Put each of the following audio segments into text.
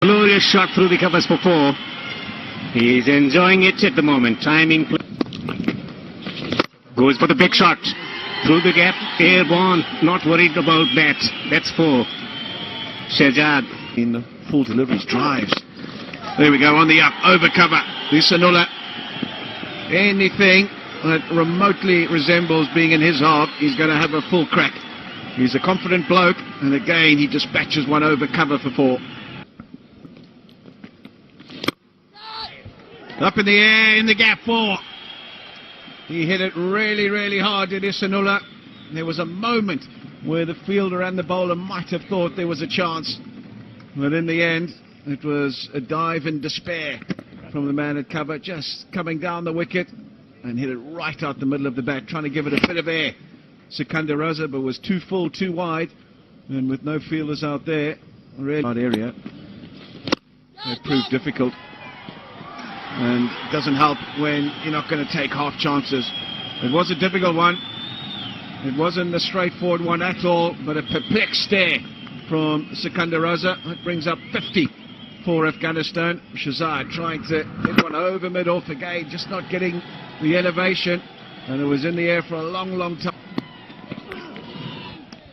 Glorious shot through the covers for 4. He's enjoying it at the moment. Timing goes for the big shot through the gap, airborne. Not worried about that. That's 4. Shehzad in full deliveries, drives. There we go, on the up, over cover. Lisanula. Anything that remotely resembles being in his half, he's going to have a full crack. He's a confident bloke, and again he dispatches one over cover for 4. Up in the air, in the gap, 4. He hit it really, really hard, did Lisanula. There was a moment where the fielder and the bowler might have thought there was a chance, but in the end it was a dive in despair from the man at cover, just coming down the wicket and hit it right out the middle of the bat, trying to give it a bit of air. Sikandar Raza, but was too full, too wide, and with no fielders out there, really hard area. It proved difficult, and it doesn't help when you're not going to take half chances. It was a difficult one. It wasn't a straightforward one at all, but a perplexed stare from Sikandar Raza. That brings up 50 for Afghanistan. Shehzad trying to hit one over mid-off again, just not getting the elevation, and it was in the air for a long, long time.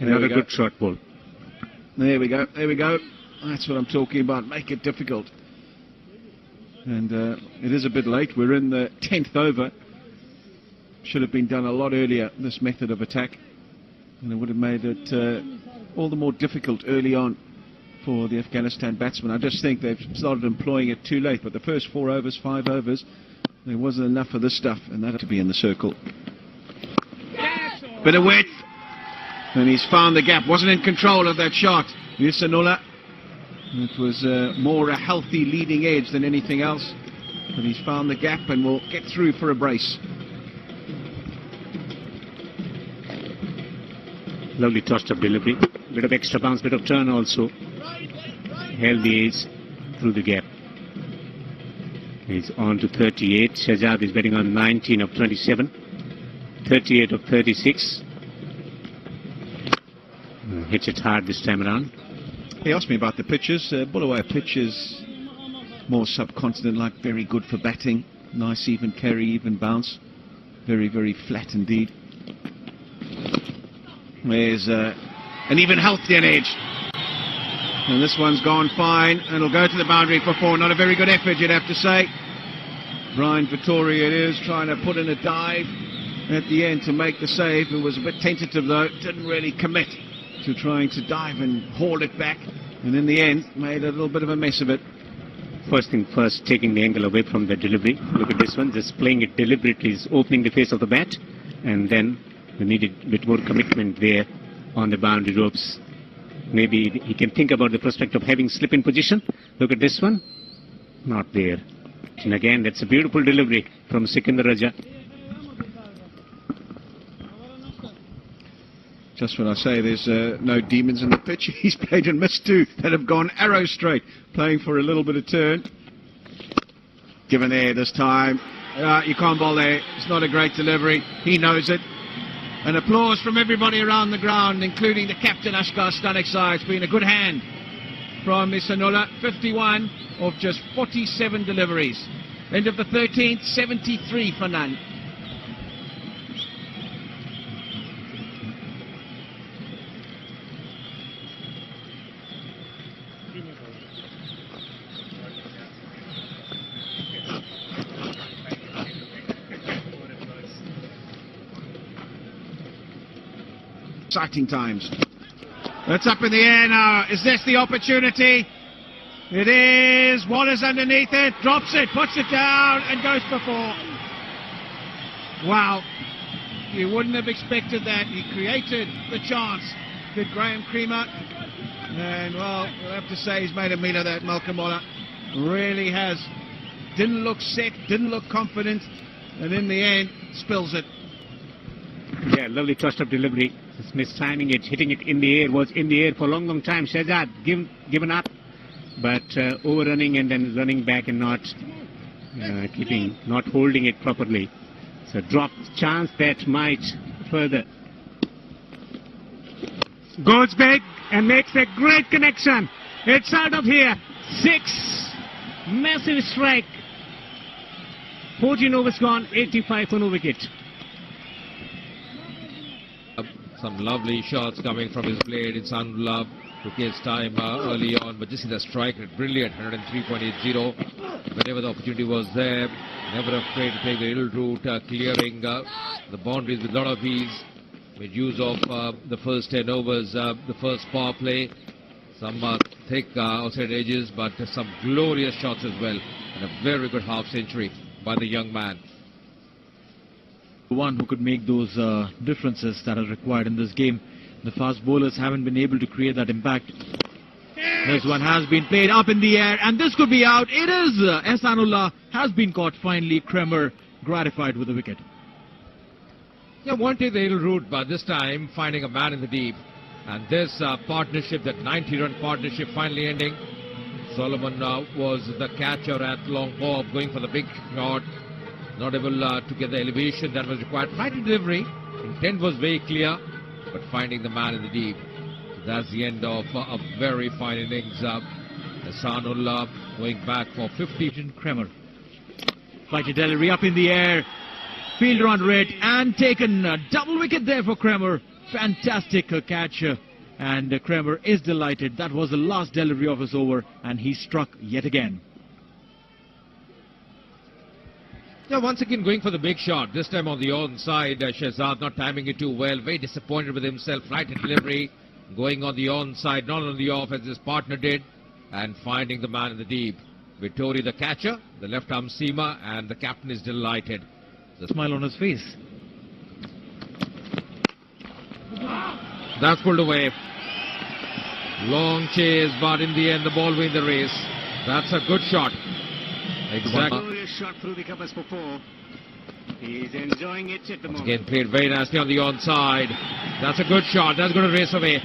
Another good shot ball. There we go, there we go. That's what I'm talking about. Make it difficult. And it is a bit late. We're in the 10th over. Should have been done a lot earlier, this method of attack, and it would have made it all the more difficult early on for the Afghanistan batsmen. I just think they've started employing it too late, but the first 4 overs, 5 overs, there wasn't enough of this stuff, and that had to be in the circle. Bit of width, and he's found the gap. Wasn't in control of that shot, Lisanula. It was more a healthy leading edge than anything else, but he's found the gap and will get through for a brace. Lovely tossed up delivery. Bit of extra bounce, bit of turn also. Held the edge through the gap. He's on to 38. Shehzad is betting on 19 of 27. 38 of 36. Hits it hard this time around. He asked me about the pitches. Bulawayo pitch is more subcontinent-like, very good for batting. Nice even carry, even bounce. Very, very flat indeed. There's an even healthier edge. And this one's gone fine, and it'll go to the boundary for 4. Not a very good effort, you'd have to say. Brian Vittori it is, trying to put in a dive at the end to make the save. It was a bit tentative though, didn't really commit to trying to dive and haul it back, and in the end made a little bit of a mess of it. First thing first, taking the angle away from the delivery. Look at this one, just playing it deliberately, is opening the face of the bat, and then we needed a bit more commitment there on the boundary ropes. Maybe he can think about the prospect of having slip in position. Look at this one, not there. And again, that's a beautiful delivery from Sikandar Raza. Just when I say there's no demons in the pitch, he's played and missed 2 that have gone arrow straight, playing for a little bit of turn. Given air this time. You can't bowl there. It's not a great delivery. He knows it. And applause from everybody around the ground, including the captain, Ashkar Stanek. It's been a good hand from Lisanula. 51 of just 47 deliveries. End of the 13th, 73 for none. Exciting times. That's up in the air now. Is this the opportunity? It is. Wallace underneath it, drops it, puts it down, and goes for 4. Wow. You wouldn't have expected that. He created the chance. Did Graham Creamer. And, well, we'll have to say he's made a meal of that, Malcolm Waller. Really has. Didn't look set, didn't look confident, and in the end, spills it. Yeah, lovely tossed up delivery. Just mistiming it, hitting it in the air. Was in the air for a long, long time. Shehzad given up, but overrunning and then running back and not not holding it properly. So dropped chance that might further. Goes big and makes a great connection. It's out of here. 6. Massive strike. 14 overs gone, 85 for no wicket. Some lovely shots coming from his blade. It's Sanullah. Took his time early on, but just see the strike rate, brilliant, 103.80. Whenever the opportunity was there, never afraid to take the little route, clearing the boundaries with a lot of ease. Made use of the first 10 overs, the first power play. Some thick outside edges, but some glorious shots as well. And a very good half century by the young man. One who could make those differences that are required in this game. The fast bowlers haven't been able to create that impact. This one has been played up in the air, and this could be out. It is. Ehsanullah has been caught finally. Kremer gratified with the wicket. Yeah, wanted the little route, but this time finding a man in the deep. And this partnership, that 90-run partnership, finally ending. Solomon was the catcher at long ball, going for the big shot. Not able to get the elevation that was required. Flight delivery, intent was very clear, but finding the man in the deep. That's the end of a very fine innings. Ehsanullah going back for 50. Kremer. Flighty delivery up in the air. Fielder on red and taken. Double wicket there for Kremer. Fantastic catch. And Kremer is delighted. That was the last delivery of his over, and he struck yet again. Yeah, once again going for the big shot. This time on the onside. Shehzad not timing it too well. Very disappointed with himself. Flight and delivery. Going on the onside, not on the off as his partner did. And finding the man in the deep. Vittori the catcher. The left arm seamer. And the captain is delighted. The smile on his face. That's pulled away. Long chase, but in the end the ball wins the race. That's a good shot. Exactly. Glorious shot through the covers for 4. He's enjoying it at the moment. Again played very nicely on the onside. That's a good shot. That's going to race away.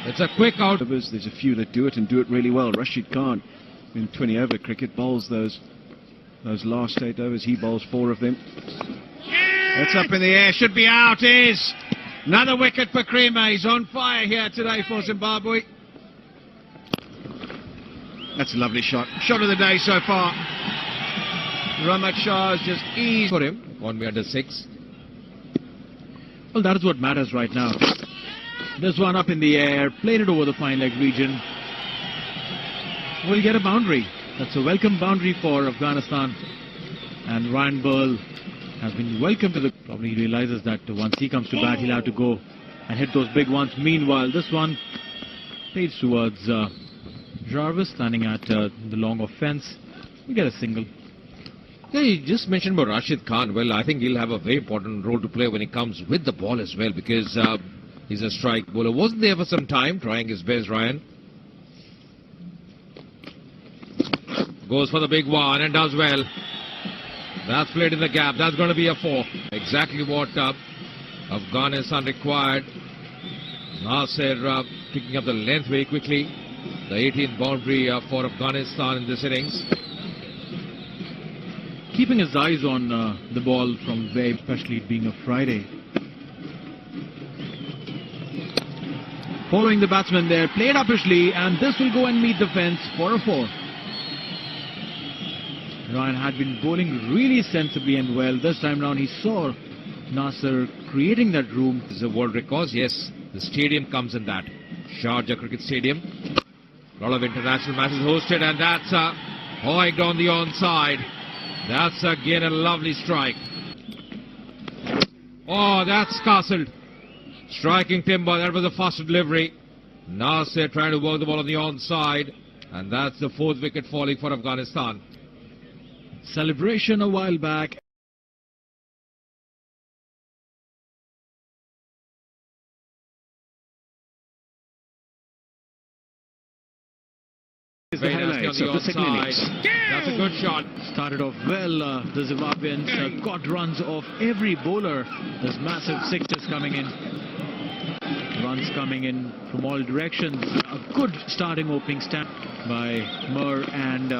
It's a quick out. There's a few that do it and do it really well. Rashid Khan in 20 over cricket bowls those last 8 overs. He bowls 4 of them. It's up in the air. Should be out. Is another wicket for Kremer. He's on fire here today for Zimbabwe. That's a lovely shot. Shot of the day so far. Rahmat Shah has just eased for him. 1 under 6. Well, that is what matters right now. This one up in the air, played it over the fine leg region. Will get a boundary. That's a welcome boundary for Afghanistan. And Ryan Burl has been welcomed to the... Probably realizes that once he comes to bat, he'll have to go and hit those big ones. Meanwhile, this one plays towards Jarvis, standing at the long off fence. We get a single. Yeah, you just mentioned about Rashid Khan. Well, I think he'll have a very important role to play when he comes with the ball as well, because he's a strike bowler. Wasn't there for some time, trying his best, Ryan. Goes for the big one and does well. That's played in the gap. That's going to be a 4. Exactly what Afghanistan required. Nasser picking up the length very quickly. The 18th boundary for Afghanistan in this innings. Keeping his eyes on the ball from very, especially it being a Friday. Following the batsman there, played uppishly, and this will go and meet the fence for a 4. Ryan had been bowling really sensibly and well. This time round he saw Nasser creating that room. This is a world record. Yes, the stadium comes in that. Sharjah Cricket Stadium. A lot of international matches hosted, and that's hoiked on the onside. That's again a lovely strike. Oh, that's castled. Striking timber. That was a fast delivery. Nasser trying to work the ball on the onside, and that's the 4th wicket falling for Afghanistan. Celebration a while back. Very nicely on the onside. That's a good shot. Started off well. The Zimbabweans got runs off every bowler. There's massive sixes coming in. Runs coming in from all directions. A good starting opening stand by Mir and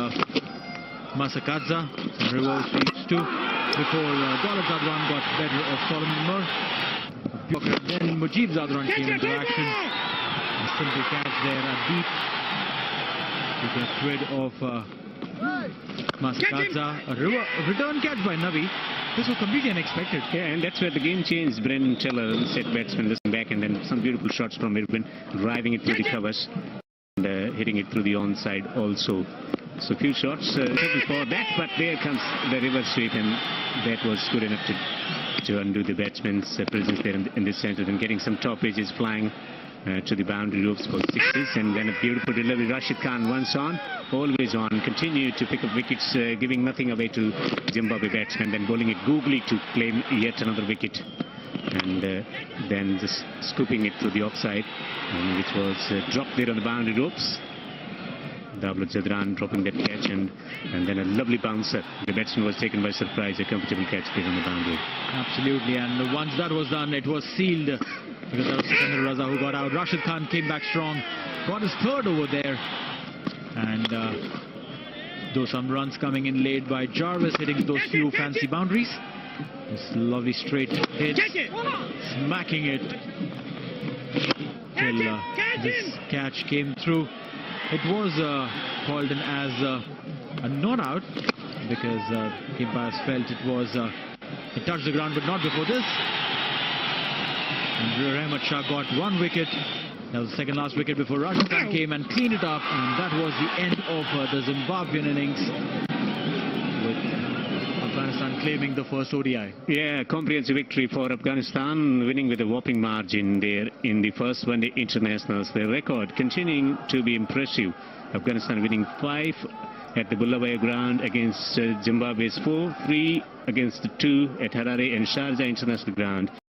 Masakadza. Some reverse sweeps too. Before Dawlat Zadran got better of Solomon Mir. Then Mujib Zadran came into action. A simple catch there, a deep. to get rid of Masakadza. A return catch by Navi. This was completely unexpected. Yeah, and that's where the game changed. Brennan Teller set batsman listening back, and then some beautiful shots from Irvin, driving it through the covers and hitting it through the onside also. So few shots for that, but there comes the reverse sweep, and that was good enough to undo the batsman's presence there in the centre, and getting some top edges flying to the boundary ropes for sixes. And then a beautiful delivery. Rashid Khan once on, always on, continued to pick up wickets, giving nothing away to Zimbabwe batsmen, then bowling it googly to claim yet another wicket, and then just scooping it to the offside, which was dropped there on the boundary ropes. Davlat Jadran dropping that catch, and then a lovely bouncer. The batsman was taken by surprise, a comfortable catch there on the boundary. Absolutely, and once that was done, it was sealed, because that was Sikandar Raza who got out. Rashid Khan came back strong, got his third over there, and though some runs coming in late by Jarvis, hitting those few fancy boundaries. This lovely straight hit, smacking it till this catch came through. It was called in as a not out, because Kimpairs felt it touched the ground, but not before this. And Rahmat Shah got one wicket. That was the second last wicket before Rashid Khan came and cleaned it up, and that was the end of the Zimbabwean innings, with Afghanistan claiming the first ODI. Yeah, comprehensive victory for Afghanistan, winning with a whopping margin there in the first one-day internationals. Their record continuing to be impressive. Afghanistan winning 5 at the Bulawayo ground against Zimbabwe's 4, 3 against 2 at Harare and Sharjah International ground.